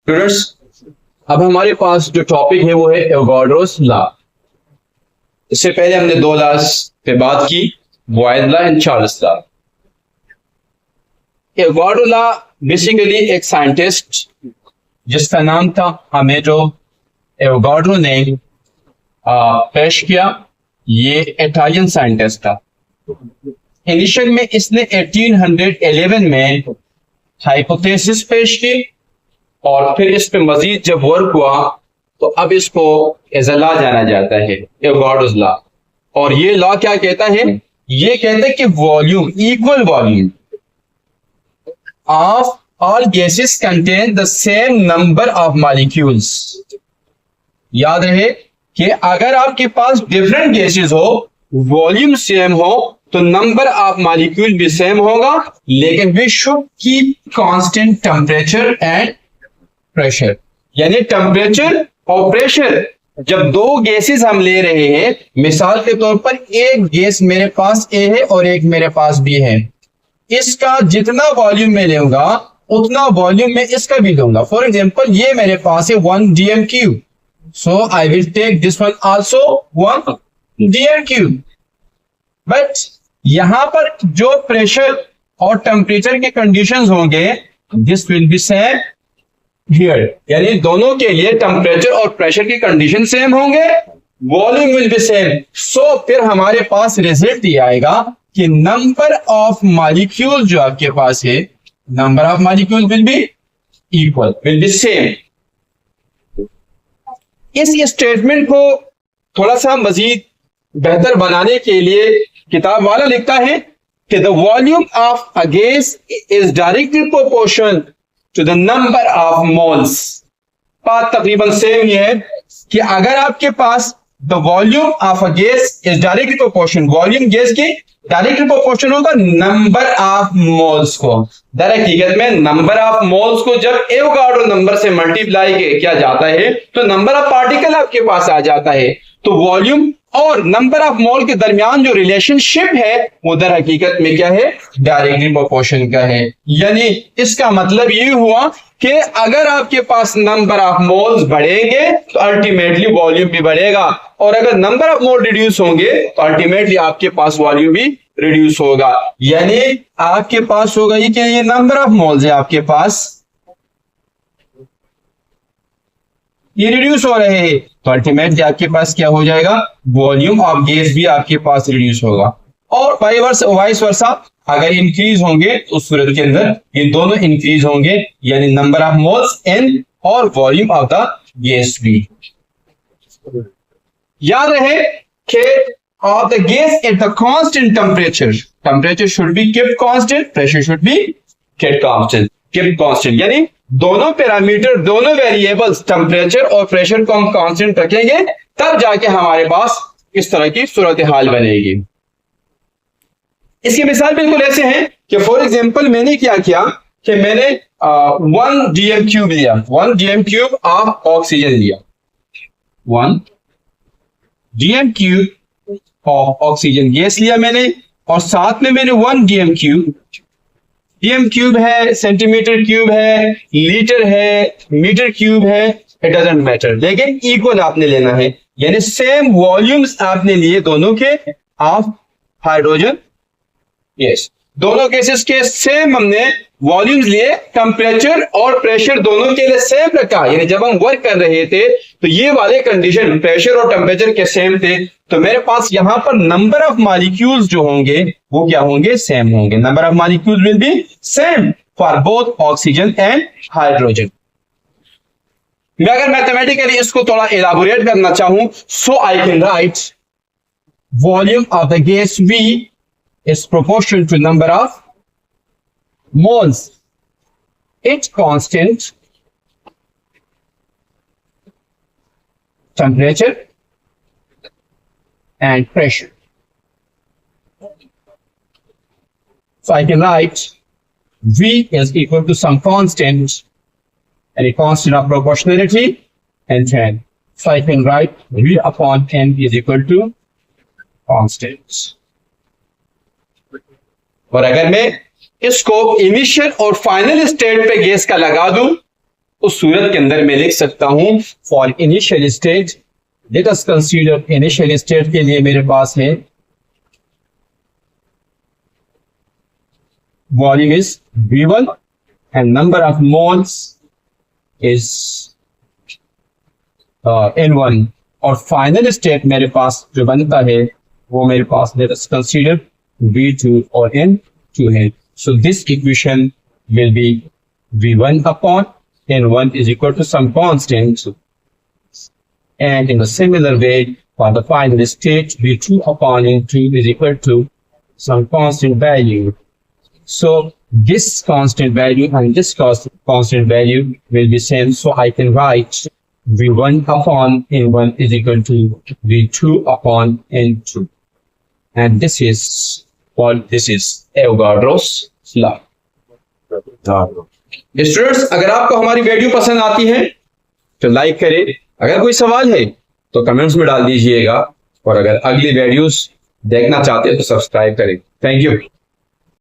Students, अब हमारे पास जो टॉपिक है वो है एवोगाड्रोस लॉ। इससे पहले हमने दो लॉस पे बात की, Boyle law and Charles law. Avogadro law basically एक साइंटिस्ट जिसका नाम था अमेटो एवोगाड्रो ने पेश किया। ये इटालियन साइंटिस्ट था। इनिशियल में इसने 1811 में हाइपोथेसिस पेश की और फिर इस पे मजीद जब वर्क हुआ तो अब इसको एज अ लॉ जाना जाता है, एवोगाड्रोस लॉ। और ये लॉ क्या कहता है? ये कहता है कि volume, equal volume of all gases contain the same number of molecules. याद रहे कि अगर आपके पास डिफरेंट गैसेस हो, वॉल्यूम सेम हो, तो नंबर ऑफ मॉलिक्यूल भी सेम होगा, लेकिन we should keep constant temperature and pressure. यानी टेम्परेचर और प्रेशर, जब दो गैसेस हम ले रहे हैं, मिसाल के तौर पर एक गैस मेरे पास ए है और एक मेरे पास बी है, इसका जितना वॉल्यूम मैं लूंगा उतना वॉल्यूम मैं इसका भी लूंगा। फॉर एग्जांपल, ये मेरे पास है 1 dm cube, so I will take this one also 1 dm cube. But यहां पर जो प्रेशर और टेम्परेचर के कंडीशंस होंगे, this will be same here. यानी दोनों के लिए टेम्परेचर और प्रेशर की कंडीशन सेम होंगे, volume will be same. So फिर हमारे पास रिजल्ट ये आएगा कि नंबर ऑफ मॉलिक्यूल जो आपके पास है, number of molecule will be equal, will be same. इस स्टेटमेंट को थोड़ा सा मजीद बेहतर बनाने के लिए किताब वाला लिखता है कि the volume of a gas is directly proportional to the number of moles. बात तकरीबन सेम ही है कि अगर आपके पास the volume of a gas is directly proportion, volume gas की डायरेक्टली प्रोपोर्शन होगा नंबर ऑफ मोल्स को। दर हकीकत में नंबर ऑफ मोल्स को जब एवोगाड्रो नंबर से मल्टीप्लाई किया जाता है तो नंबर ऑफ पार्टिकल आपके पास आ जाता है। तो वॉल्यूम और नंबर ऑफ मोल के दरमियान जो रिलेशनशिप है वो दर हकीकत में क्या है? डायरेक्टली प्रोपोर्शन का है। यानी इसका मतलब ये हुआ कि अगर आपके पास नंबर ऑफ मोल्स बढ़ेंगे तो अल्टीमेटली वॉल्यूम भी बढ़ेगा, और अगर नंबर ऑफ मोल रिड्यूस होंगे तो अल्टीमेटली आपके पास वॉल्यूम भी रिड्यूस होगा। यानी आपके पास होगा ये कि ये नंबर ऑफ मोल्स है आपके पास, ये रिड्यूस हो रहे हैं, तो अल्टीमेटली आपके पास क्या हो जाएगा? वॉल्यूम ऑफ गैस भी आपके पास रिड्यूस होगा। और वाइस वर्सा, अगर इंक्रीज होंगे तो उस सूरत के अंदर ये दोनों इंक्रीज होंगे, यानी नंबर ऑफ मोल्स एन और वॉल्यूम ऑफ द गैस भी। याद रहे कि of the gas at the constant temperature should be kept constant, pressure should be kept constant। यानी दोनों पैरामीटर, दोनों वेरिएबल्स, टेम्परेचर और प्रेशर को हम कांस्टेंट रखेंगे, तब जाके हमारे पास इस तरह की सूरत हाल बनेगी। इसकी मिसाल बिल्कुल ऐसे है कि फॉर एग्जांपल मैंने क्या किया कि मैंने 1 dm क्यूब लिया, 1 dm क्यूब ऑफ ऑक्सीजन लिया, 1 dm cube of oxygen gas लिया मैंने, और साथ में मैंने 1 dm क्यूब है, सेंटीमीटर क्यूब है, लीटर है, मीटर क्यूब है, इट डजंट मैटर, लेकिन इक्वल आपने लेना है। यानी सेम वॉल्यूम्स आपने लिए दोनों के ऑफ हाइड्रोजन गैस, दोनों केसेस के सेम हमने वॉल्यूम्स लिए, टेम्परेचर और प्रेशर दोनों के लिए सेम रखा। यानी जब हम वर्क कर रहे थे तो ये वाले कंडीशन प्रेशर और टेम्परेचर के सेम थे, तो मेरे पास यहां पर नंबर ऑफ मॉलिक्यूल्स जो होंगे वो क्या होंगे? सेम होंगे। Number of molecules will be same for both oxygen and hydrogen. मैं अगर मैथमेटिकली इसको थोड़ा इलाबोरेट करना चाहूं, so I can write volume of the gas V is proportional to number of moles, its constant temperature and pressure. So I can write V is equal to some constant, and a constant of proportionality, and 10. So I can write V upon N is equal to constants. और अगर मैं इसको initial और final state पे gas का लगा दूं उस सूरत के अंदर मैं लिख सकता हूं for initial stage, let us consider initial stage के लिए मेरे पास है volume is V1 and number of moles is N1, और फाइनल स्टेट मेरे पास जो बनता है वो मेरे पास लेट अस कंसीडर V2 और N2 है. So this equation will be V1 upon N1 is equal to some constant, and in a similar way for the final state V2 upon N2 is equal to some constant value. So this constant value and this constant value will be same, so I can write V1 upon N1 is equal to V2 upon N2, and this is Avogadro's law. Students, अगर आपको हमारी video पसंद आती है तो like करें, अगर कोई सवाल है तो कमेंट्स में डाल दीजिएगा, और अगर अगली वीडियोस देखना चाहते हैं तो सब्सक्राइब करें. Thank you.